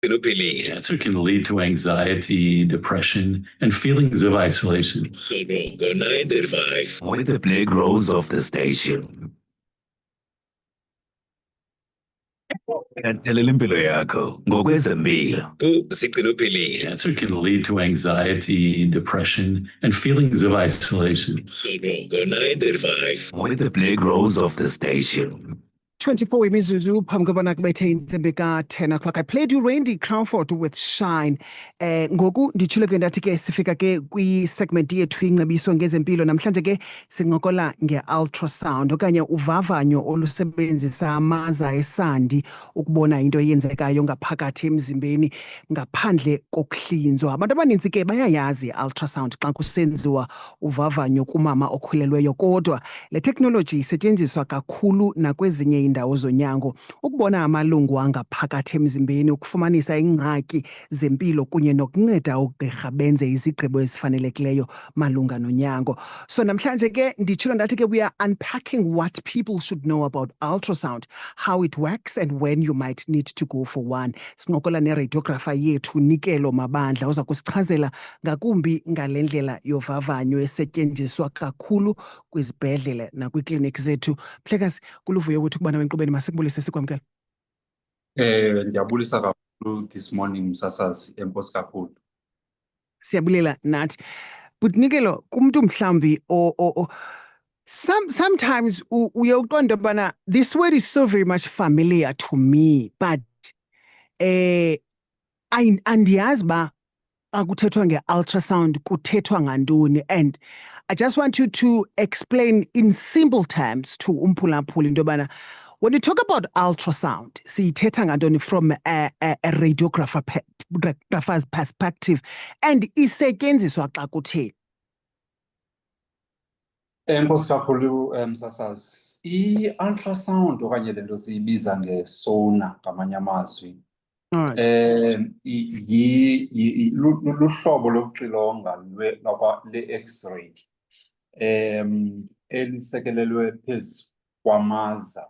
Cancer can lead to anxiety, depression, and feelings of isolation. With the play grows off the station. Kantelela impilo yakho ngokwezempilo. Cancer can lead to anxiety, depression, and feelings of isolation. With the play grows off the station. 24 imizuzu phambi kobana kubethe intsimbi ka-10 o'clock. I played you Randy Crawford with Shine. Ngoku nditshilo ke ndathi ke sifika ke kwi-segment yethu ingcebiso ngezempilo. Namhlanje ke sincokola nge-ultrasound okanye uvavanyo olusebenzisa amaza esandi ukubona into eyenzekayo ngaphakathi emzimbeni ngaphandle kokuhlinzwa. Abantu abanintsi ke bayayazi i-ultrasound xa kusenziwa uvavanyo kumama okhulelweyo, kodwa le technology isetyenziswa kakhulu nakwezinye indawo zonyango ukubona amalungu angaphakathi emzimbeni, ukufumanisa ingxaki zempilo kunye nokunceda ugqirha benze izigqibo ezifanelekileyo malunga nonyango. So namhlanje ke nditshilo ndathi ke we are unpacking what people should know about ultrasound, how it works and when you might need to go for one. Sincokola neradiographer yethu Nikelo Mabandla oza kusichazela ngakumbi ngale ndlela yovavanyo esetyenziswa kakhulu kwizibhedlele nakwikliniki zethu. Mhlekazi, kuluvuyo wethu ukubana wenkqubeni, masikubulise sikwamkela. Ndiyabulisa kakhulu this morning msasazi, enkosi kakhulu. Siyabulela nathi. But Nikelo, kumntu mhlambi sometimes uye uqonda bana this word is so very much familiar to me, but andiyazi ba akuthethwa nge-ultrasound kuthethwa ngantoni, and I just want you to explain in simple terms to umphulaphuli into yobana when you talk about ultrasound, siyithetha ngantoni from a radiographer's perspective, and isetyenziswa xa kutheni? Enkosi kakhulu msasazi. I-ultrasound okanye le nto siyibiza nge-sonar ngamanye amazwi. Luhlobo lokuxilonga le-X-ray elisekelelwe phezu kwamaza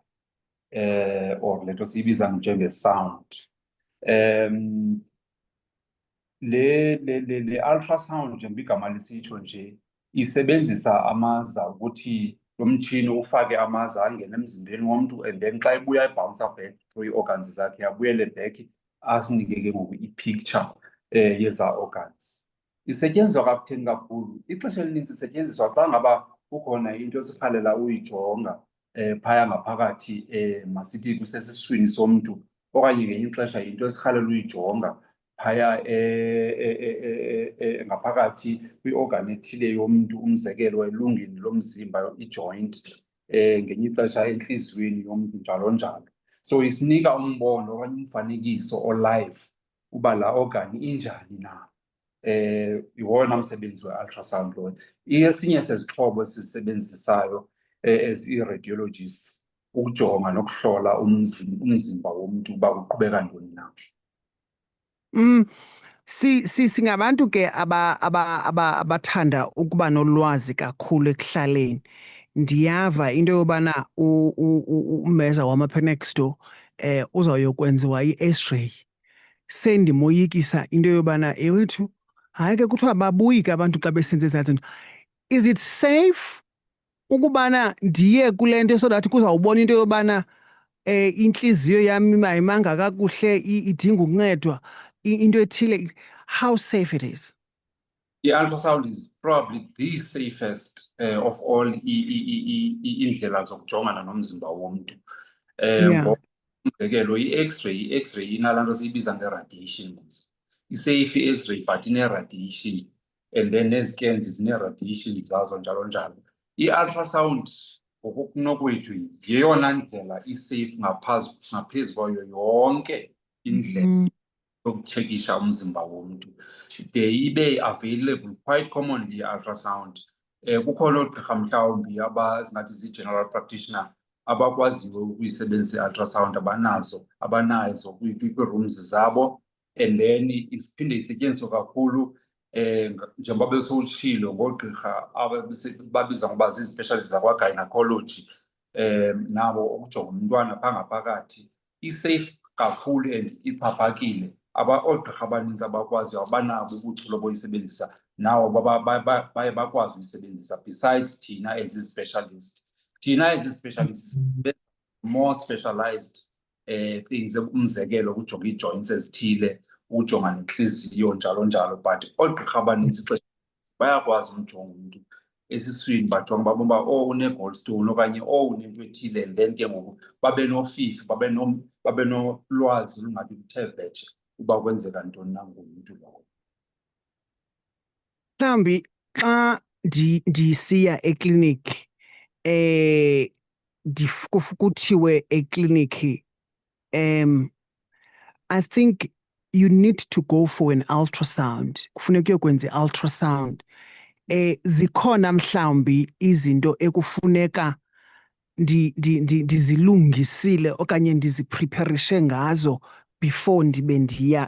or le nto siyibiza njenge-sound. Le ultrasound njengoba igama lisitsho nje isebenzisa amaza ukuthi lo mtshini ufake amaza angene emzimbeni womntu, and then xa ibuya ibhounsa back through ii-organs zakhe abuyele back asinike ke ngoku i-picture yeza organs. Isetyenziswa kakutheni kakhulu, ixesha elininzi isetyenziswa xa ngaba kukhona into esirhalela uyijonga phaya ngaphakathi masithi kusesiswini somntu, okanye ngenye ixesha into esirhalela uyijonga phaya ngaphakathi kwi-organ ethile yomntu, umzekelo elungini lomzimba, i-joint, ngenye ixesha entliziyweni yomntu, njalo njalo. So isinika umbono okanye umfanekiso o-live uba la organ injani na. Iwona msebenzi we-ultrasound lowo. Esinye sezixhobo esizisebenzisayo as i-radiologists ukujonga nokuhlola umzimba womntu uba uqhubeka ntoni na. Singabantu ke abathanda ukuba nolwazi kakhulu ekuhlaleni. Ndiyava into yobana ummeza wama-Penexto uzawuyokwenziwa i-X-ray. Sendimoyikisa into yobana ewethu hayi ke kuthiwa babuyi ke abantu xa besenze ezaa zinto. Is it safe ukubana ndiye kule nto so that kuzawubona into yobana intliziyo yam ayimanga kakuhle, idinga ukuncedwa into ethile? How safe it is? I-ultrasound is probably the safest of all iindlela zokujongana nomzimba womntu. Umzekelo, i-X-ray inalaa nto siyibiza nge-radiations. I-safe i-X-ray but ine-radiation, and then nezicans zine-radiation zazo njalo njalo. I-ultrasound ngokokunokwethu yeyona ndlela i-safe ngaphezu kwayo yonke indlela yokutshekisha umzimba womntu, de ibe available quite commonly i-ultrasound. Kukhona oogqirha mhlawumbi singathi zii-general practitioner abakwaziyo ukuyisebenzisa i-ultrasound, abanazo kwii-rooms zabo, and then iphinde isetyenziswe kakhulu njengoba besowutshilo ngoogqirha babiza ngoba zii-specialists zakwa-gynecology, nabo ukujonga umntwana phaa ngaphakathi. I-safe kakhulu and ixhaphakile. oogqirha abaninzi abakwaziyo abanabo ubuchule boyisebenzisa nawo baye bakwazi uyisebenzisa besides thina as i-specialist. Thina as i-specialist more specialized things, umzekelo ukujonga ii-joints ezithile, ukujonga nentliziyo njalo njalo, but oogqirha abaninzi ixesha bayakwazi umjonga umntu esiswini bajonge babone uba une-gallstone okanye unento ethile, and then ke ngoku babe nofifi, babe nolwazi lungathi luthe vetshe uba kwenzeka ntoni na ngomntu lowo. Mhlawumbi xa ndisiya ekliniki kuthiwe ekliniki I think you need to go for an ultrasound. Kufuneka uyokwenza i-ultrasound. Zikhona mhlawumbi izinto ekufuneka ndizilungisile okanye ndizipreparishe ngazo before ndibe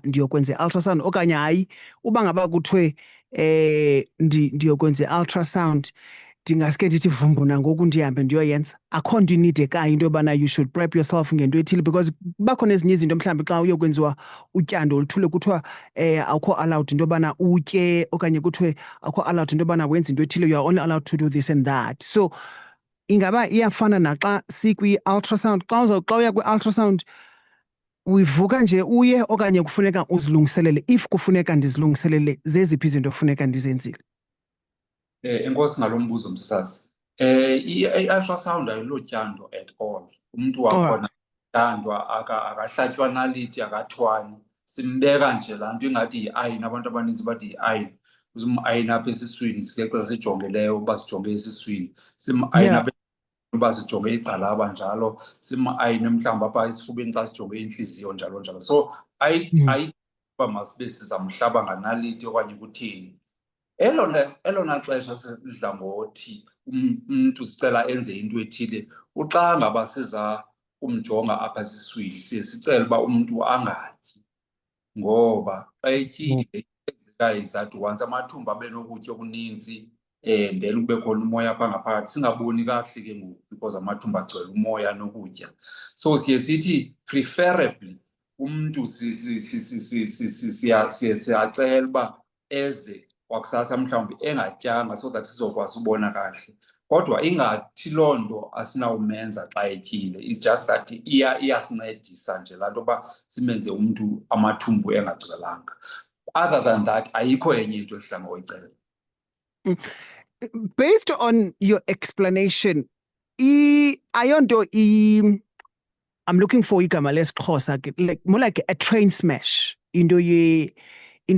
ndiyokwenza i-ultrasound, okanye hayi uba ngaba kuthiwe ndiyokwenza i-ultrasound ndingaske ndithi vumbu nangoku ndihambe ndiyoyenza. Akho nto inidekayo into yobana you should prep yourself ngento ethile, because bakhona ezinye izinto mhlawumbi xa uyokwenziwa utyando oluthile kuthiwa awukho allowed into yobana utye, okanye kuthiwe awukho allowed into yobana wenze into ethile, you are only allowed to do this and that. So ingaba iyafana naxa sikwi-ultrasound, xa uya kwi-ultrasound uyivuka nje uye, okanye kufuneka uzilungiselele? If kufuneka ndizilungiselele, zeziphi izinto kufuneka ndizenzile? Enkosi ngalo mbuzo msasazi. I-ultrasound ayilotyando at all. Umntu wakhona tyandwa, akahlatywa naliti, akathwani. Simbeka nje laa nto ingathi yi-ayini, abantu abaninzi bathi yi-ayini. Uzimayini apha esiswini, xa sijongeleyo uba sijonge esiswini. Simayini apha uba sijonge igxalaba njalo. Simayini mhlawumbi apha esifubeni xa sijonge intliziyo njalo njalo. So uba masibe sizamhlaba nganaliti okanye kuthini. Elona xesha sidla ngothi umntu sicela enze into ethile, uxa ngaba siza kumjonga apha esiswini, siye sicele uba umntu angatyi, ngoba xa etyile enzekayo is that once amathumbu abe nokutya okuninzi, then kube khona umoya apha ngaphakathi, singaboni kakuhle ke ngoku because amathumbu agcwele umoya nokutya. So siye sithi preferably umntu siyacela uba eze kwakusasa mhlawumbi engatyanga, so that sizokwazi ubona kahle. Kodwa ingathi loo nto asinawumenza xa etyile, it's just that iyasincedisa nje laa nto uba simenze umntu amathumbu engagcwelanga. Other than that ayikho enye into esidla ngoyicela. Based on your explanation, ayonto I'm looking for igama lesiXhosa, like more like a train smash into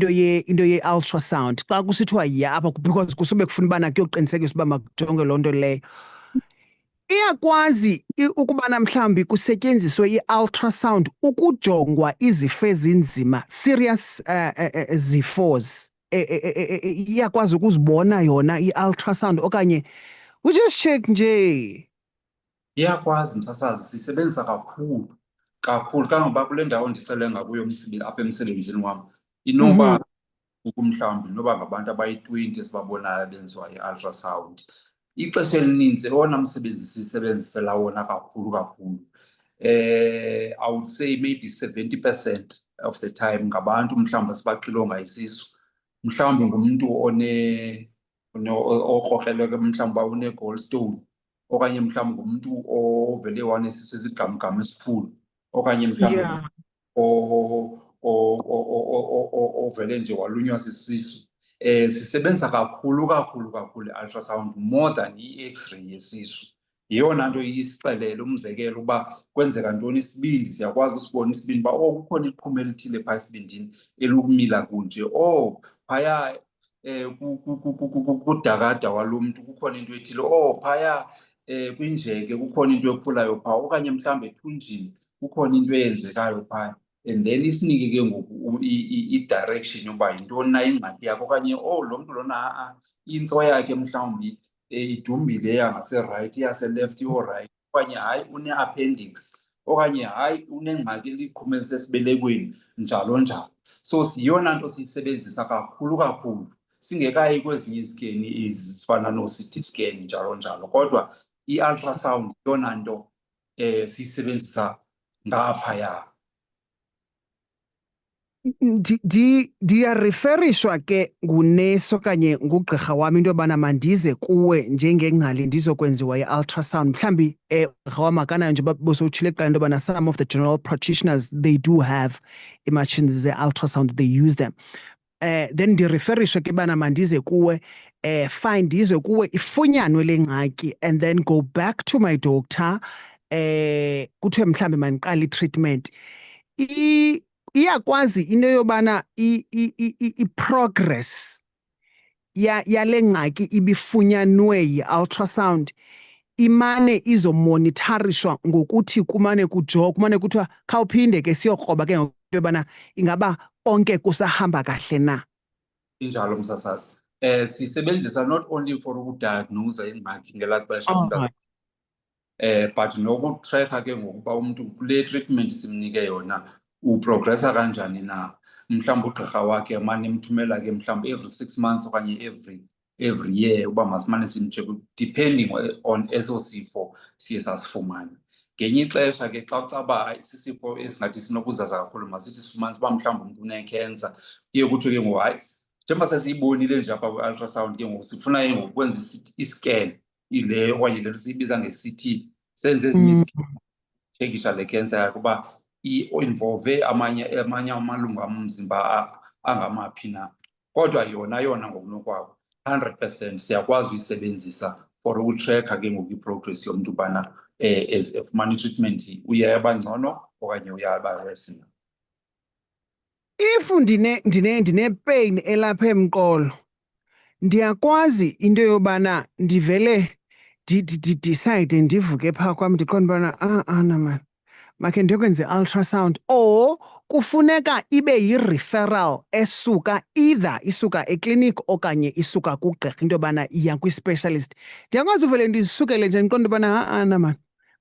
ye-ultrasound. Xa kusithiwa apha, because kusube kufuna ubana kuyoqinisekisa uba makujonge loo nto leyo, iyakwazi ukubana mhlawumbi kusetyenziswe i-ultrasound ukujongwa izifo ezinzima, serious zifos, iyakwazi ukuzibona yona i-ultrasound, okanye we just check nje? Iyakwazi msasazi, sisebenzisa kakhulu kangoba kule ndawo ndicele ngakuyo apha emsebenzini wam, inoba mhlawumbi noba ngabantu abayi-20 sibabonayo benziwa i-ultrasound. Ixesha elininzi owona msebenzi sisebenzisela wona kakhulu, I would say maybe 70% of the time ngabantu mhlawumbi sibaxilonga isisu. Mhlawumbi ngumntu okrokreleke mhlawumbi uba une-gallstone, okanye mhlawumbi ngumntu ovele wanesisu esigamgam esikhulu, okanye mhlawumbi ovele nje walunywa sisisu. Sisebenza kakhulu i-ultrasound more than i-X-ray yesisu. Yeyona nto isixelele, umzekelo uba kwenzeka ntoni isibindi, siyakwazi usibona isibindi uba kukhona iqhuma elithile phaa esibindini elukumila kunje, phaya kudakada walo mntu kukhona into ethile, phaya kwinjeke kukhona into ekhulayo phaa, okanye mhlawumbi ethunjini kukhona into eyenzekayo phaa. And then isinike ke ngoku i-direction yoba yintoni na ingxaki yakho, okanye lo mntu lona intso yakhe mhlawumbi idumbile yangaserayithi, iyase-left irayithi, okanye hayi une-appendix, okanye hayi unengxaki eliqhuma elisesibelekweni, njalo njalo. So yiyona nto siyisebenzisa kakhulu, singekayi kwezinye izikeni ezifana no-CT scan njalo njalo, kodwa i-ultrasound yiyona nto siyisebenzisa ngaphaya. Ndiyareferishwa ke ngunesi okanye ngugqirha wam into yobana mandize kuwe njengengcali ndizokwenziwa i-ultrasound. Mhlawumbi gqirha wam akanayo njengoba bosowutshilo ekuqala into yobana some of the general practitioners, they do have ii-machines ze-ultrasound, they use them. Then ndireferishwe ke bana mandize kuwe, fine ndizwe kuwe ifunyanwe le ngxaki and then go back to my doctor, kuthiwe mhlawumbi mandiqale i-treatment. Iyakwazi into yobana i-progress yale ngxaki ibifunyanwe yi-ultrasound imane izomonitharishwa ngokuthi kumane kuthiwa khawuphinde ke siyokroba ke ngoku into yobana ingaba konke kusahamba kahle na. Injalo msasazi. Sisebenzisa not only for ukudiagnose ingxaki ngelaa xesha umntu but nokutracker ke ngokuba umntu kule treatment simnike yona uprogressa kanjani na. Mhlawumbi ugqirha wakhe amane emthumela ke mhlawumbi every 6 months okanye every year uba masimane simtshekhe depending on eso sifo siye sasifumana. Ngenye ixesha ke xa ucaba sisifo esingathi sinokuzaza kakhulu masithi sifumane uba mhlawumbi umntu unekhensa, kuye kuthiwe ke ngoku hayi njengoba sesiyibonile nje apha kwi-ultrasound ke ngoku sifuna ke ngoku ukwenza i-scan ile okanye le nto siyibiza nge-CT, senze ezinye tshekisha le cancer yakhe uba i-involve amanye amalungu omzimba angamaphi na. Kodwa yona ngokunokwabo 100% siyakwazi uyisebenzisa for ukutracker ke ngoku i-progress yomntu ubana efumana i-treatment uye yabangcono okanye uyaba-worse na. If ndine-pain elapha emqolo, ndiyakwazi into yobana ndivele decide ndivuke phaa kwam ndiqonda ubana man makhe ndiyokwenza i-ultrasound, or kufuneka ibe yi-referral esuka isuka eklinikhi okanye isuka kugqirha into yobana iya kwi-specialist. Ndiyakwazi uvele ndizisukele nje ndiqonda ubana man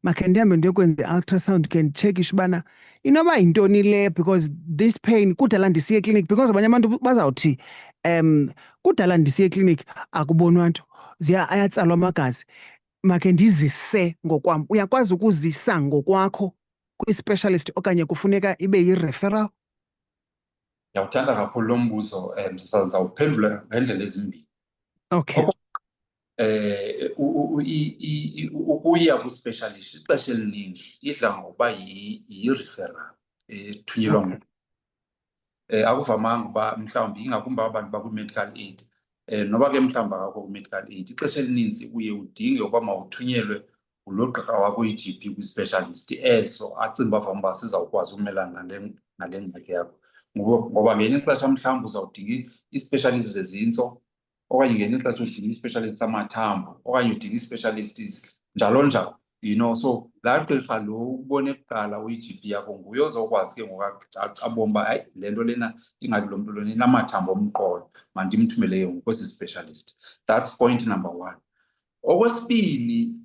makhe ndihambe ndiyokwenza i-ultrasound ke nditshekishe ubana inoba yintoni le, because this pain kudala ndisiya eklinikhi, because abanye abantu bazawuthi kudala ndisiya eklinikhi akubonwa nto, ayatsalwa amagazi. Makhe ndizise ngokwam. Uyakwazi ukuzisa ngokwakho kwi-specialist okanye kufuneka ibe yi-referral? Ndiyawuthanda kakhulu lo mbuzo, sizawuphendula ngeendlela ezimbini. Okay. Ukuya kwi-specialist ixesha elininzi idla ngokuba yi-referral ethunyelwa ngumuntu. Akuvamanga uba mhlawumbi ingakumbi abantu bakwi-medical aid, noba ke mhlawumbi akakho kwi-medical aid, ixesha elininzi uye udinge ukuba mawuthunyelwe ngulo gqirha wakho i-GP kwi-specialist eso acinga uba fanuba sizawukwazi ukumelana nale ngxaki yakho. Ngoba ngelinye ixesha mhlawumbi uzawudinga ii-specialist zezintso, okanye ngelinye ixesha udinga ii-specialist zamathambo, okanye udinga ii-specialists njalo njalo, so laa gqirha lo ubone kuqala uyi-GP yakho nguye ozokwazi ke ngoku abone uba hayi le nto lena ingathi lo mntu lona inamathambo omqolo, mandimthumele ke ngoku kwesi specialist. That's point number 1. Okwesibini,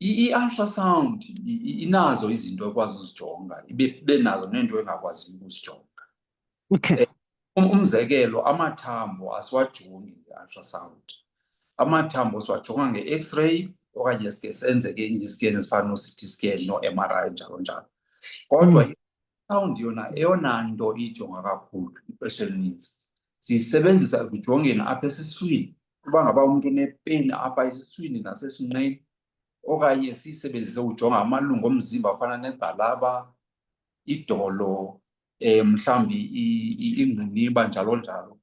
i-ultrasound inazo izinto ekwazi uzijonga, ibe nazo neento engakwaziyo ukuzijonga. Okay. Umzekelo, amathambo asiwajongi nge-ultrasound. Amathambo siwajonga nge-X-ray okanye sike senze ke ii-scan ezifana no-CT scan no-MRI njalo njalo. Kodwa i-ultrasound yona eyona nto iyijonga kakhulu ixesha elininzi siyisebenzisa ekujongeni apha esiswini, uba ngaba umntu unepeyini apha esiswini nasesinqeni, okanye siyisebenzise ujonga amalungu omzimba afana negxalaba, idolo, mhlawumbi ingqiniba njalo njalo.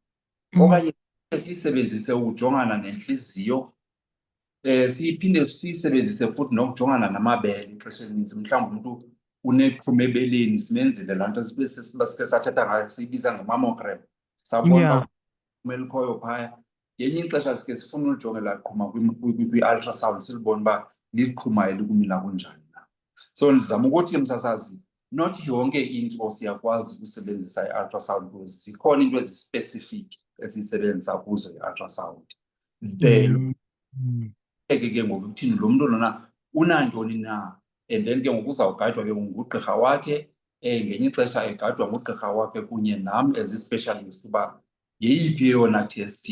Okanye siyisebenzise ukujongana nentliziyo, siphinde siyisebenzise futhi nokujongana namabele ixesha elininzi. Mhlawumbi umntu uneqhuma ebeleni, simenzile laa nto sike sathetha ngayo siyibiza nge-mammogram, sabona uba iqhuma elikhoyo phaya. Ngenye ixesha sike sifune ulijonga elaa qhuma kwi-ultrasound silibone uba liqhuma elikumila kunjani na. So ndizama ukuthi ke msasazi, not yonke into siyakwazi ukusebenzisa i-ultrasound kuzo, zikhona iinto ezi-specific esiyisebenzisa kuzo i-ultrasound. Ke ngoku kuthini lo mntu lona unantoni na, and then ke ngoku uzawugadwa ke ngugqirha wakhe, ngenye ixesha egadwa ngugqirha wakhe kunye nam as i-specialist uba yeyiphi eyona test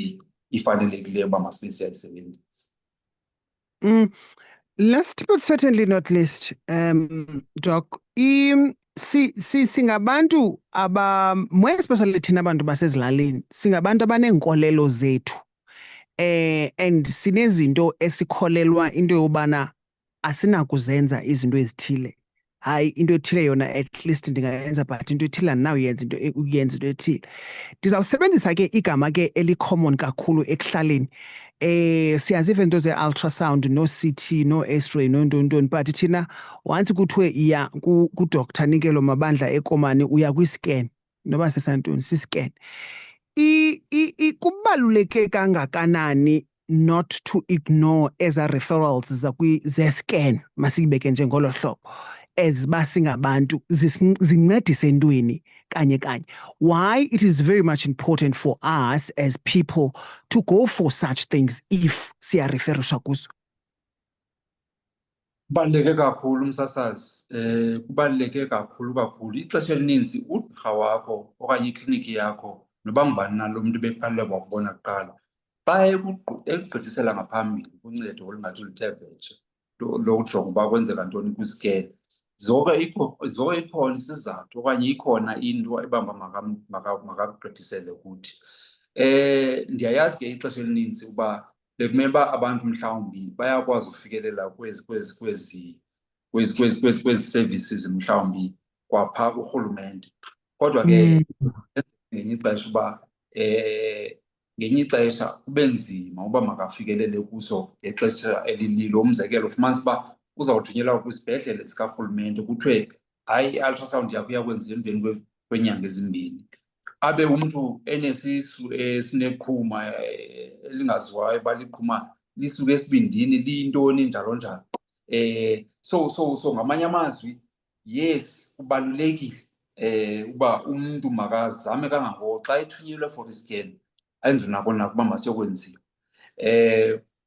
ifanelekileyo uba masibe siyayisebenzisa. Last but certainly not least, Doc, singabantu more especially thina abantu basezilalini singabantu abaneenkolelo zethu and sinezinto esikholelwa into yobana asinakuzenza izinto ezithile. Hayi into ethile yona at least ndingayenza but into ethile nawe yenza into ethile. Ndizawusebenzisa ke igama ke elicommon kakhulu ekuhlaleni. Siyazi even into ze-ultrasound no-CT no-X-ray nontoni but thina once kuthiwe iya ku-Dr. Nikelo Mabandla eKomani uya kwi-scan noba sesantoni si-scan. Kubaluleke kangakanani not to ignore eza referrals ze-scan masiyibeke njengolo hlobo eziba singabantu zincedise entweni kanye kanye. Why it is very much important for us as people to go for such things if siyareferishwa kuzo. Kubaluleke kakhulu umsasazi, kubaluleke kakhulu. Ixesha elininzi ugqirha wakho okanye ikliniki yakho noba ngubani nalo mntu beqalile wakubona kuqala xa ekugqithisela ngaphambili kuncedo olungathi luthe vetshe lokujonga uba kwenzeka ntoni kwi-scan. Zonke ikhona isizathu okanye ikhona into ebamba makakugqithisele kuthi. Ndiyayazi ke ixesha elininzi uba bekumele uba abantu mhlawumbi bayakwazi ukufikelela kwezi services mhlawumbi kwaphaa kurhulumente. Kodwa ke ngenye ixesha uba ngenye ixesha kube nzima uba makafikelele kuso ngexesha elililo. Umzekelo ufumanisa uba uzawuthunyelwa kwisibhedlele sikarhulumente kuthiwe hayi i-ultrasound yakho iyakwenziwa emveni kweenyanga ezimbini. Abe umntu enesisu esineqhuma elingaziwayo uba liqhuma lisuke esibindini liyintoni njalo njalo. So ngamanye amazwi yes kubalulekile uba umntu makazame kangangoko xa ethunyelwe for i-scan enze nako uba masiyokwenziwa.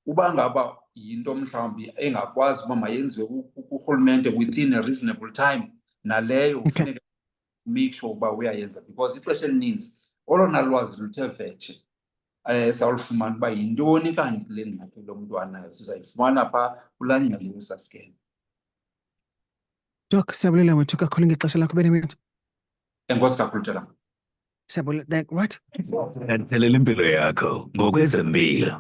Uba ngaba yinto mhlawumbi engakwazi uba mayenziwe kurhulumente within a reasonable time, naleyo kufuneka make sure uba uyayenza because ixesha elininzi olona lwazi luthe vetshe sawulifumana uba yintoni kanti le ngxaki lo mntu anayo sizayifumana phaa kulaa nyanga yesa-scan. Doc, siyabulela wethu kakhulu ngexesha lakho benemenje. Enkosi kakhulu Tshela. Siyabulela, what? Khathalela impilo yakho ngokwezempilo.